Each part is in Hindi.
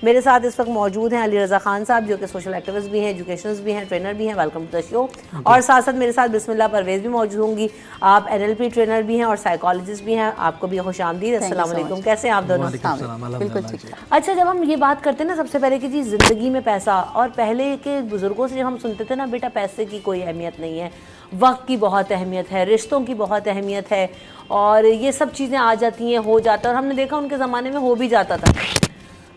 मेरे साथ इस वक्त मौजूद हैं अली रज़ा खान साहब, जो कि सोशल एक्टिविस्ट भी हैं, एजुकेशनिस्ट भी हैं, ट्रेनर भी हैं। Welcome to the show. और साथ साथ मेरे साथ बिस्मिल्लाह परवेज़ भी मौजूद होंगी। आप NLP ट्रेनर भी हैं और साइकोलॉजिस्ट भी हैं। आपको भी खुशामदीद। अस्सलाम वालेकुम, कैसे हैं आप दोनों? बिल्कुल ठीक। अच्छा, जब हम ये बात करते हैं ना, सबसे पहले की चीज़ ज़िंदगी में पैसा, और पहले के बुज़ुर्गों से जब हम सुनते थे ना, बेटा पैसे की कोई अहमियत नहीं है, वक्त की बहुत अहमियत है, रिश्तों की बहुत अहमियत है, और ये सब चीज़ें आ जाती हैं, हो जाता है। और हमने देखा उनके ज़माने में हो भी जाता था,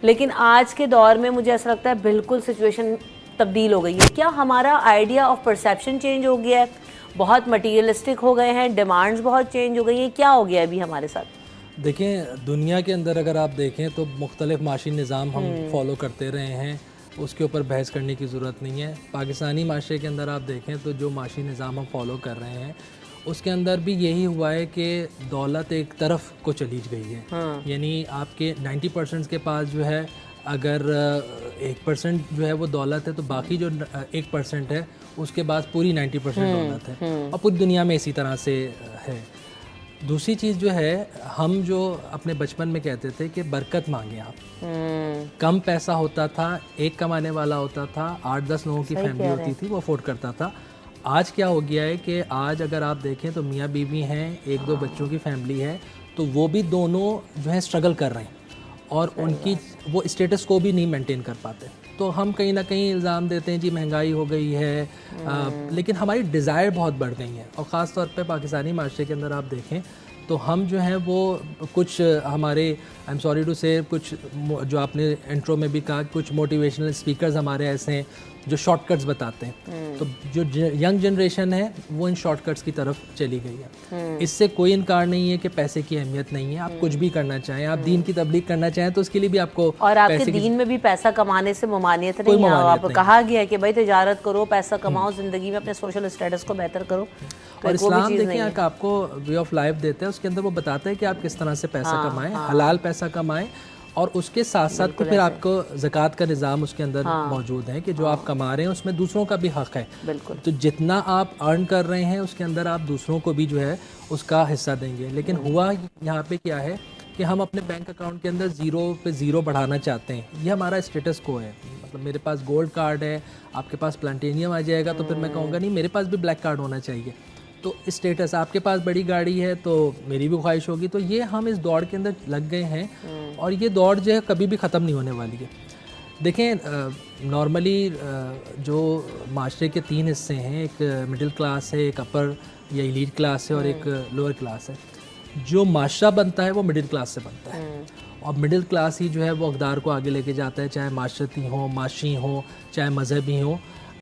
लेकिन आज के दौर में मुझे ऐसा लगता है बिल्कुल सिचुएशन तब्दील हो गई है। क्या हमारा आइडिया ऑफ परसेप्शन चेंज हो गया है? बहुत मटीरियलिस्टिक हो गए हैं, डिमांड्स बहुत चेंज हो गई हैं, क्या हो गया अभी हमारे साथ? देखें, दुनिया के अंदर अगर आप देखें तो मुख्तलिफ माशी निज़ाम हम फॉलो करते रहे हैं, उसके ऊपर बहस करने की ज़रूरत नहीं है। पाकिस्तानी माशरे के अंदर आप देखें तो जो माशी निज़ाम हम फॉलो कर रहे हैं उसके अंदर भी यही हुआ है कि दौलत एक तरफ को चली गई है। यानी आपके 90% के पास जो है, अगर 1% जो है वो दौलत है, तो बाकी जो 1% है उसके पास पूरी 90% दौलत है, और पूरी दुनिया में इसी तरह से है। दूसरी चीज़ जो है, हम जो अपने बचपन में कहते थे कि बरकत मांगे आप, कम पैसा होता था, एक कमाने वाला होता था, 8-10 लोगों की फैमिली होती थी, वो अफोर्ड करता था। आज क्या हो गया है कि आज अगर आप देखें तो मियाँ बीवी हैं, 1-2 बच्चों की फैमिली है, तो वो भी दोनों जो है स्ट्रगल कर रहे हैं, और उनकी वो स्टेटस को भी नहीं मेंटेन कर पाते। तो हम कहीं ना कहीं इल्ज़ाम देते हैं जी महंगाई हो गई है, लेकिन हमारी डिज़ायर बहुत बढ़ गई है। और ख़ास तौर पे पाकिस्तानी माशरे के अंदर आप देखें तो हम जो हैं वो कुछ हमारे, आई एम सॉरी टू से, कुछ जो आपने इंट्रो में भी कहा, कुछ मोटिवेशनल स्पीकर्स हमारे ऐसे हैं जो शॉर्टकट्स बताते हैं। तो जो यंग जनरेशन है वो इन शॉर्टकट्स की तरफ चली गई है। इससे कोई इनकार नहीं है कि पैसे की अहमियत नहीं है। आप कुछ भी करना चाहें, आप दीन की तबलीग करना चाहें तो उसके लिए भी आपको, और आपके दीन में भी पैसा कमाने से ममानियत नहीं है। आप कहा गया है कि भाई तिजारत करो, पैसा कमाओ, ज़िंदगी में अपने सोशल स्टेटस को बेहतर करो। और इस्लाम देखिए आपको वे ऑफ लाइफ देता है, उसके अंदर वो बताता है कि आप किस तरह से पैसा कमाएं, हलाल पैसा कमाएं, और उसके साथ साथ को फिर आपको ज़कात का निज़ाम उसके अंदर मौजूद है कि जो आप कमा रहे हैं उसमें दूसरों का भी हक़ है। बिल्कुल। तो जितना आप अर्न कर रहे हैं उसके अंदर आप दूसरों को भी जो है उसका हिस्सा देंगे। लेकिन हुआ यहाँ पे क्या है कि हम अपने बैंक अकाउंट के अंदर ज़ीरो पे ज़ीरो बढ़ाना चाहते हैं। ये हमारा स्टेटस को है। मतलब मेरे पास गोल्ड कार्ड है, आपके पास प्लाटिनियम आ जाएगा तो फिर मैं कहूँगा नहीं, मेरे पास भी ब्लैक कार्ड होना चाहिए। तो स्टेटस, आपके पास बड़ी गाड़ी है तो मेरी भी ख्वाहिश होगी। तो ये हम इस दौड़ के अंदर लग गए हैं, और ये दौड़ जो है कभी भी ख़त्म नहीं होने वाली है। देखें, नॉर्मली जो माशरे के 3 हिस्से हैं, एक मिडिल क्लास है, एक अपर या एलीट क्लास है, और एक लोअर क्लास है। जो माशरा बनता है वो मिडिल क्लास से बनता है, और मिडिल क्लास ही जो है वो अक़दार को आगे लेके जाता है, चाहे माशरती हो, माशी हो, चाहे मजहबी हो।